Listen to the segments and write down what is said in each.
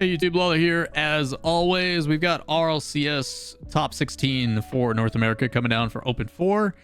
Hey YouTube, Lawler here. As always, we've got RLCS top 16 for North America coming down for Open 4,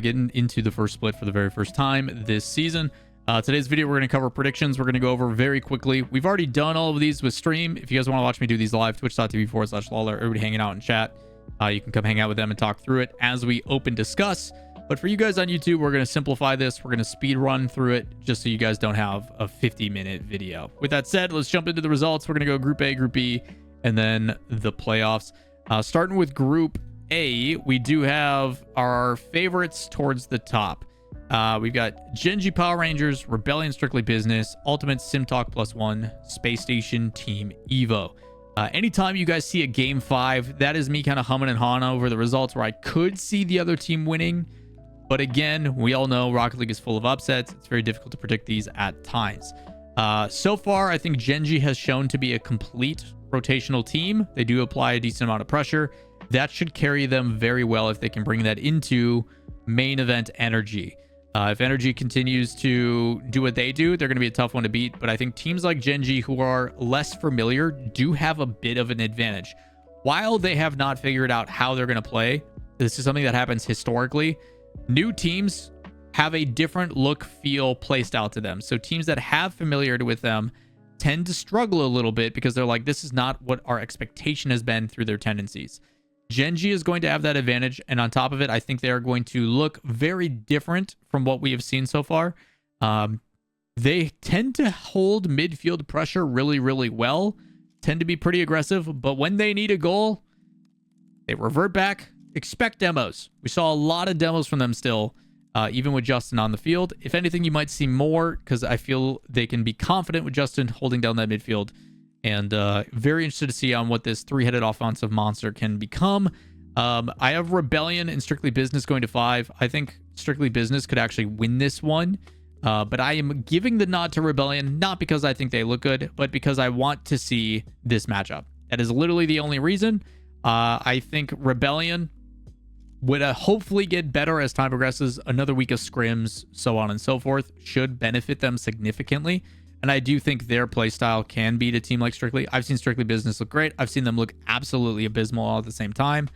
getting into the first split for the very first time this season. Today's video, we're going to cover predictions. We're going to go over very quickly. We've already done all of these with stream. If you guys want to watch me do these live, twitch.tv/Lawler, everybody hanging out in chat. You can come hang out with them and talk through it as we open discuss. But for you guys on YouTube, we're going to simplify this. We're going to speed run through it just so you guys don't have a 50-minute video. With that said, let's jump into the results. We're going to go Group A, Group B, and then the playoffs. Starting with Group A, we do have our favorites towards the top. We've got Genji Power Rangers, Rebellion Strictly Business, Ultimate Sim Talk +1, Space Station Team Evo. Anytime you guys see a Game 5, that is me kind of humming and hawing over the results where I could see the other team winning. But again, we all know Rocket League is full of upsets. It's very difficult to predict these at times. So far, I think Genji has shown to be a complete rotational team. They do apply a decent amount of pressure. That should carry them very well if they can bring that into main event Energy. If Energy continues to do what they do, they're going to be a tough one to beat. But I think teams like Genji, who are less familiar, do have a bit of an advantage. While they have not figured out how they're going to play, this is something that happens historically. New teams have a different look, feel, play style to them. So teams that have familiarity with them tend to struggle a little bit because they're like, this is not what our expectation has been through their tendencies. Genji is going to have that advantage. And on top of it, I think they are going to look very different from what we have seen so far. They tend to hold midfield pressure really, really well, tend to be pretty aggressive. But when they need a goal, they revert back. Expect demos. We saw a lot of demos from them still, even with Justin on the field. If anything, you might see more because I feel they can be confident with Justin holding down that midfield. And very interested to see on what this three-headed offensive monster can become. I have Rebellion and Strictly Business going to 5. I think Strictly Business could actually win this one. But I am giving the nod to Rebellion, not because I think they look good, but because I want to see this matchup. That is literally the only reason. I think Rebellion would hopefully get better as time progresses. Another week of scrims, so on and so forth, should benefit them significantly. And I do think their playstyle can beat a team like Strictly. I've seen Strictly Business look great. I've seen them look absolutely abysmal all at the same time.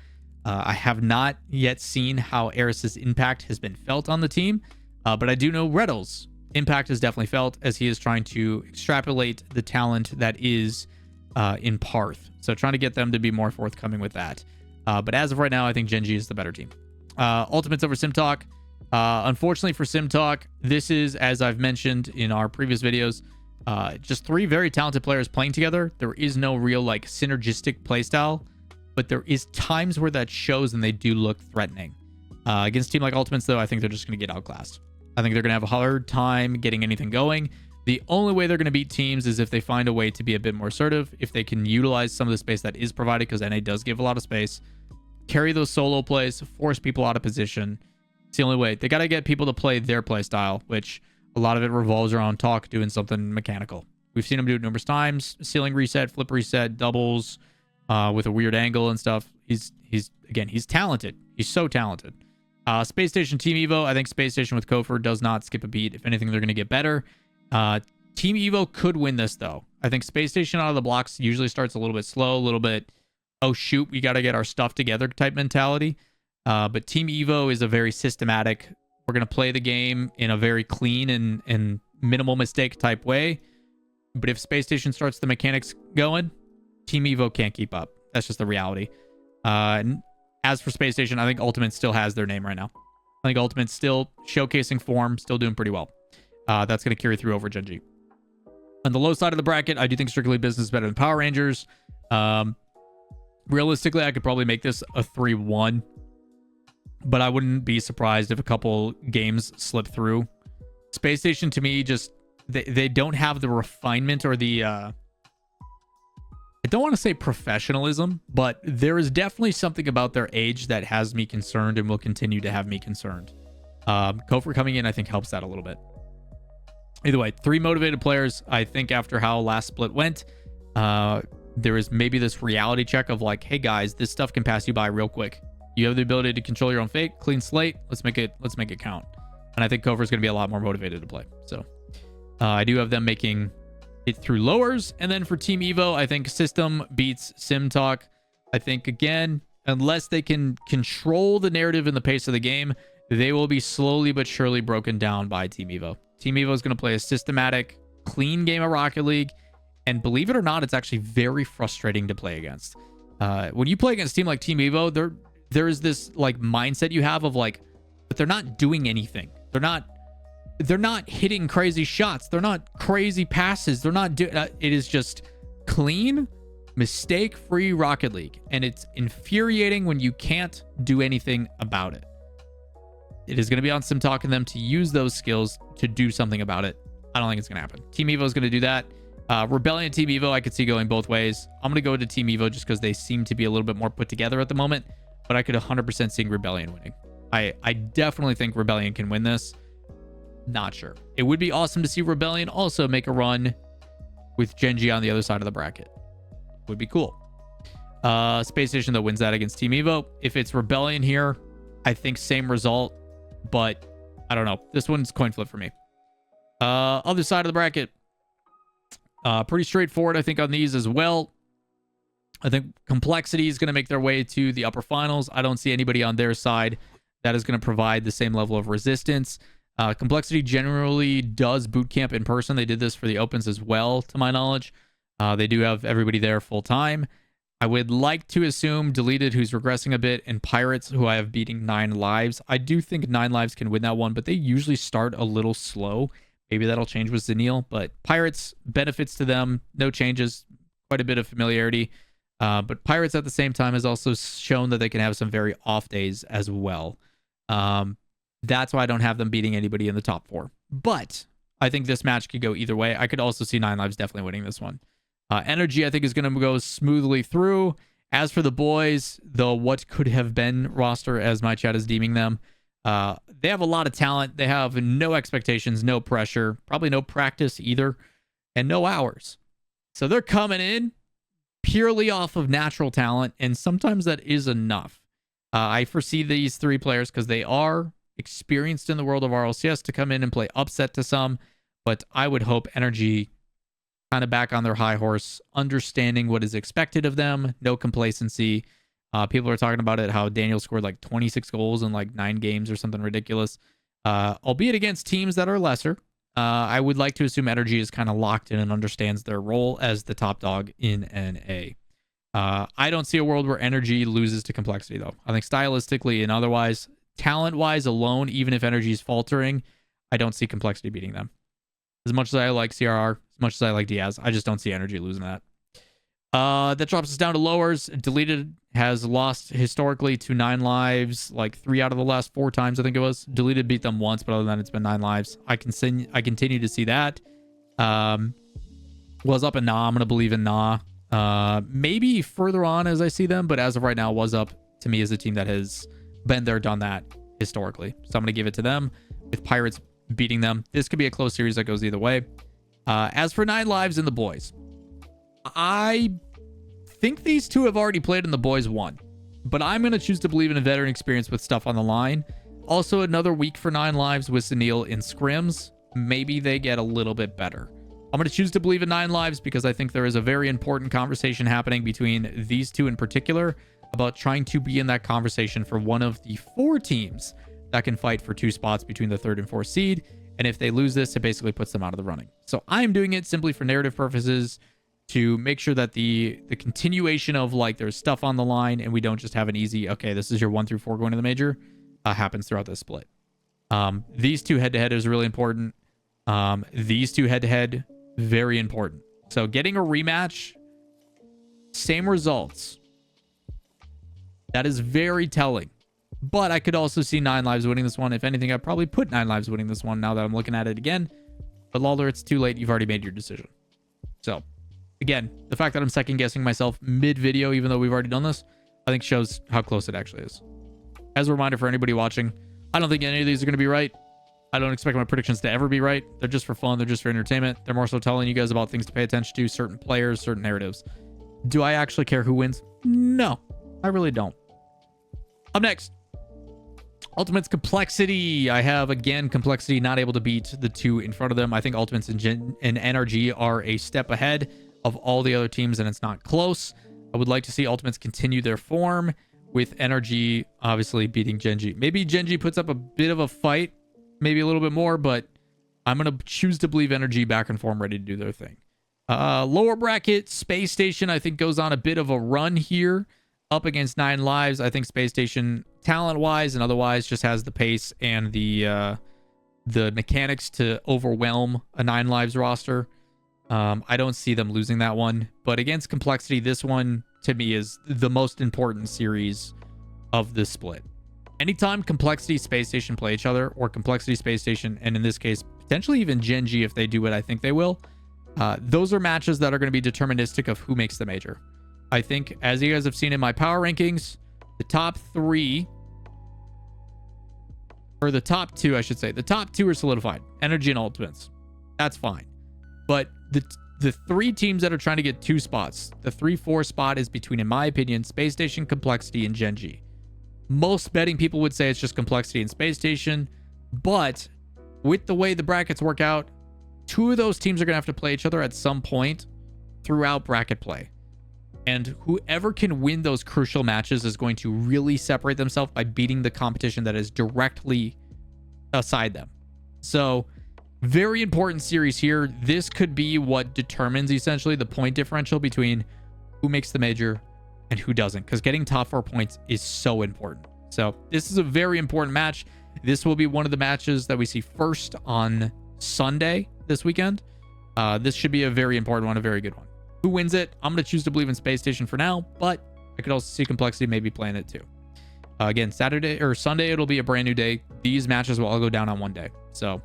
I have not yet seen how Eris's impact has been felt on the team. But I do know Reddle's impact is definitely felt as he is trying to extrapolate the talent that is in Parth. So trying to get them to be more forthcoming with that. But as of right now, I think Genji is the better team. Ultimates over Sim Talk. Unfortunately for Sim Talk, this is, as I've mentioned in our previous videos, just 3 very talented players playing together. There is no real like synergistic playstyle, but there is times where that shows and they do look threatening. Against a team like Ultimates, though, I think they're just going to get outclassed. I think they're going to have a hard time getting anything going. The only way they're going to beat teams is if they find a way to be a bit more assertive, if they can utilize some of the space that is provided, because NA does give a lot of space, carry those solo plays, force people out of position. It's the only way. They got to get people to play their play style, which a lot of it revolves around Talk doing something mechanical. We've seen him do it numerous times. Ceiling reset, flip reset, doubles with a weird angle and stuff. He's talented. He's so talented. Space Station Team Evo. I think Space Station with Kofor does not skip a beat. If anything, they're going to get better. Team Evo could win this, though. I think Space Station out of the blocks usually starts a little bit slow, a little bit, oh, shoot, we got to get our stuff together type mentality. But Team Evo is a very systematic, we're going to play the game in a very clean and minimal mistake type way. But if Space Station starts the mechanics going, Team Evo can't keep up. That's just the reality. And as for Space Station, I think Ultimate still has their name right now. I think Ultimate's still showcasing form, still doing pretty well. That's going to carry through over Genji. On the low side of the bracket, I do think Strictly Business is better than Power Rangers. Realistically, I could probably make this a 3-1. But I wouldn't be surprised if a couple games slip through. Space Station, to me, just... They don't have the refinement or the... I don't want to say professionalism, but there is definitely something about their age that has me concerned and will continue to have me concerned. Kofor coming in, I think, helps that a little bit. Either way, 3 motivated players. I think after how last split went, there is maybe this reality check of like, hey guys, this stuff can pass you by real quick. You have the ability to control your own fate, clean slate. Let's make it count. And I think Kofor is going to be a lot more motivated to play. So I do have them making it through lowers. And then for Team Evo, I think system beats sim talk. I think, again, unless they can control the narrative and the pace of the game, they will be slowly but surely broken down by Team Evo. Team Evo is going to play a systematic, clean game of Rocket League. And believe it or not, it's actually very frustrating to play against. When you play against a team like Team Evo, there is this like mindset you have of like, but they're not doing anything. They're not hitting crazy shots. They're not crazy passes. They're not doing. It is just clean, mistake-free Rocket League, and it's infuriating when you can't do anything about it. It is going to be on Sim Talk and them to use those skills to do something about it. I don't think it's going to happen. Team Evo is going to do that. Rebellion Team Evo, I could see going both ways. I'm going to go to Team Evo just because they seem to be a little bit more put together at the moment, but I could 100% see Rebellion winning. I definitely think Rebellion can win this. Not sure. It would be awesome to see Rebellion also make a run with Genji on the other side of the bracket. Would be cool. Space Station, though, wins that against Team Evo. If it's Rebellion here, I think same result, but I don't know. This one's coin flip for me. Other side of the bracket. Pretty straightforward, I think, on these as well. I think Complexity is going to make their way to the upper finals. I don't see anybody on their side that is going to provide the same level of resistance. Complexity generally does boot camp in person. They did this for the opens as well, to my knowledge. They do have everybody there full time. I would like to assume Deleted, who's regressing a bit, and Pirates, who I have beating 9 lives. I do think 9 lives can win that one, but they usually start a little slow. Maybe that'll change with Zenil, but Pirates, benefits to them, no changes, quite a bit of familiarity. But Pirates at the same time has also shown that they can have some very off days as well. That's why I don't have them beating anybody in the top 4. But I think this match could go either way. I could also see 9 lives definitely winning this one. Energy, I think, is going to go smoothly through. As for the boys, the what could have been roster, as my chat is deeming them, they have a lot of talent. They have no expectations, no pressure, probably no practice either, and no hours. So they're coming in purely off of natural talent, and sometimes that is enough. I foresee these 3 players, because they are experienced in the world of RLCS, to come in and play upset to some, but I would hope Energy kind of back on their high horse, understanding what is expected of them, no complacency. People are talking about it, how Daniel scored like 26 goals in like 9 games or something ridiculous, albeit against teams that are lesser. I would like to assume Energy is kind of locked in and understands their role as the top dog in NA. I don't see a world where Energy loses to Complexity, though. I think stylistically and otherwise, talent-wise alone, even if Energy is faltering, I don't see Complexity beating them. As much as I like CRR, as much as I like Diaz, I just don't see Energy losing that. That drops us down to lowers. Deleted has lost historically to 9 lives, like 3 out of the last 4 times, I think it was. Deleted beat them once, but other than that, it's been 9 lives. I continue to see that. Was up and Nah. I'm going to believe in Nah. Maybe further on as I see them, but as of right now, Was Up to me is a team that has been there, done that historically. So I'm going to give it to them, with Pirates beating them. This could be a close series that goes either way. As for 9 lives in the boys, I think these 2 have already played and the boys won, but I'm going to choose to believe in a veteran experience with stuff on the line. Also, another week for 9 lives with Zenil in scrims. Maybe they get a little bit better. I'm going to choose to believe in 9 lives because I think there is a very important conversation happening between these 2 in particular about trying to be in that conversation for one of the 4 teams that can fight for 2 spots between the 3rd and 4th seed. And if they lose this, it basically puts them out of the running. So I'm doing it simply for narrative purposes, to make sure that the continuation of like there's stuff on the line and we don't just have an easy, okay, this is your 1 through 4 going to the major, happens throughout this split. These 2 head-to-head is really important. These 2 head-to-head, very important. So getting a rematch, same results. That is very telling. But I could also see 9 lives winning this one. If anything, I'd probably put 9 lives winning this one now that I'm looking at it again. But Lawler, it's too late. You've already made your decision. So, again, the fact that I'm second-guessing myself mid-video, even though we've already done this, I think shows how close it actually is. As a reminder for anybody watching, I don't think any of these are going to be right. I don't expect my predictions to ever be right. They're just for fun. They're just for entertainment. They're more so telling you guys about things to pay attention to, certain players, certain narratives. Do I actually care who wins? No, I really don't. Up next, Ultimates Complexity. I have, again, Complexity not able to beat the two in front of them. I think Ultimates and NRG are a step ahead of all the other teams, and it's not close. I would like to see Ultimates continue their form with NRG obviously beating Gen.G. Maybe Gen.G puts up a bit of a fight, maybe a little bit more, but I'm going to choose to believe NRG back in form, ready to do their thing. Lower bracket, Space Station, I think, goes on a bit of a run here up against 9 Lives. I think Space Station, talent-wise and otherwise, just has the pace and the mechanics to overwhelm a 9 Lives roster. I don't see them losing that one. But against Complexity, this one, to me, is the most important series of this split. Anytime Complexity, Space Station play each other, or Complexity, Space Station, and in this case, potentially even Gen.G if they do what I think they will, those are matches that are going to be deterministic of who makes the major. I think, as you guys have seen in my power rankings, the top 3, or the top 2, I should say, the top 2 are solidified. NRG and Ultimates. That's fine. But the 3 teams that are trying to get 2 spots, the 3-4 spot is between, in my opinion, Space Station, Complexity, and Gen.G. Most betting people would say it's just Complexity and Space Station, but with the way the brackets work out, 2 of those teams are going to have to play each other at some point throughout bracket play. And whoever can win those crucial matches is going to really separate themselves by beating the competition that is directly aside them. So, very important series here. This could be what determines essentially the point differential between who makes the major and who doesn't, because getting top 4 points is so important. So this is a very important match. This will be one of the matches that we see first on Sunday this weekend. This should be a very important one, a very good one. Who wins it? I'm going to choose to believe in Space Station for now, but I could also see Complexity maybe playing it too. Again, Saturday or Sunday, it'll be a brand new day. These matches will all go down on one day. So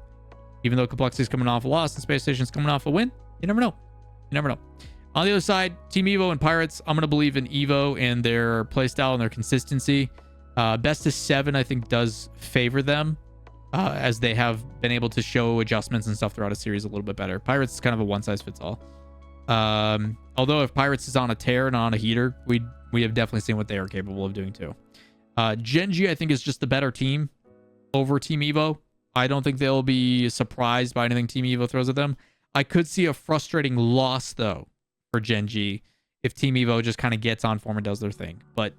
even though Complexity is coming off a loss and Space Station is coming off a win, you never know. You never know. On the other side, Team Evo and Pirates, I'm going to believe in Evo and their playstyle and their consistency. Best of 7, I think, does favor them, as they have been able to show adjustments and stuff throughout a series a little bit better. Pirates is kind of a one-size-fits-all. Although if Pirates is on a tear and on a heater, we have definitely seen what they are capable of doing too. Gen.G, I think, is just the better team over Team Evo. I don't think they'll be surprised by anything Team Evo throws at them. I could see a frustrating loss, though, for Gen.G if Team Evo just kind of gets on form and does their thing. But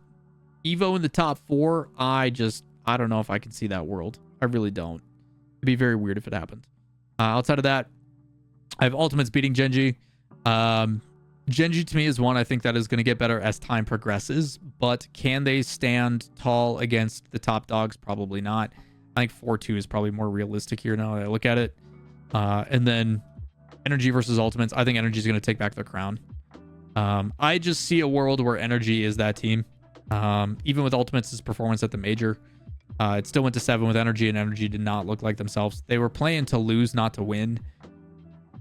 Evo in the top 4, I don't know if I can see that world. I really don't. It'd be very weird if it happened. Outside of that, I have Ultimates beating Gen.G. Gen.G to me is one I think that is going to get better as time progresses, but can they stand tall against the top dogs? Probably not. I think 4-2 is probably more realistic here now that I look at it. And then NRG versus Ultimates. I think NRG is going to take back their crown. I just see a world where NRG is that team. Even with Ultimates' performance at the major, it still went to 7 with NRG, and NRG did not look like themselves. They were playing to lose, not to win.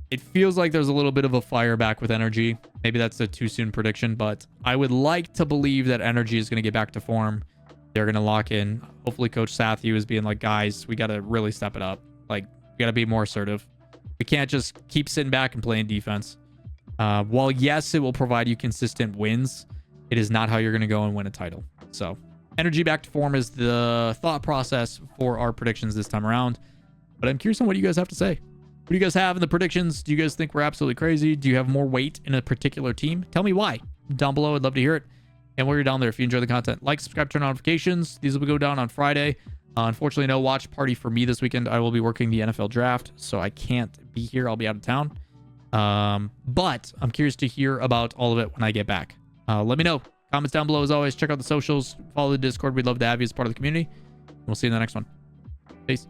It feels like there's a little bit of a fire back with NRG. Maybe that's a too soon prediction, but I would like to believe that NRG is going to get back to form. They're going to lock in. Hopefully Coach Sathu is being like, guys, we got to really step it up. Like, we got to be more assertive. We can't just keep sitting back and playing defense. While yes, it will provide you consistent wins, it is not how you're going to go and win a title. So NRG back to form is the thought process for our predictions this time around. But I'm curious on what you guys have to say. What do you guys have in the predictions? Do you guys think we're absolutely crazy? Do you have more weight in a particular team? Tell me why. Down below, I'd love to hear it. And while you're down there, if you enjoy the content, like, subscribe, turn on notifications. These will go down on Friday. Unfortunately, no watch party for me this weekend. I will be working the NFL draft, so I can't be here. I'll be out of town. But I'm curious to hear about all of it when I get back. Let me know. Comments down below as always. Check out the socials. Follow the Discord. We'd love to have you as part of the community. We'll see you in the next one. Peace.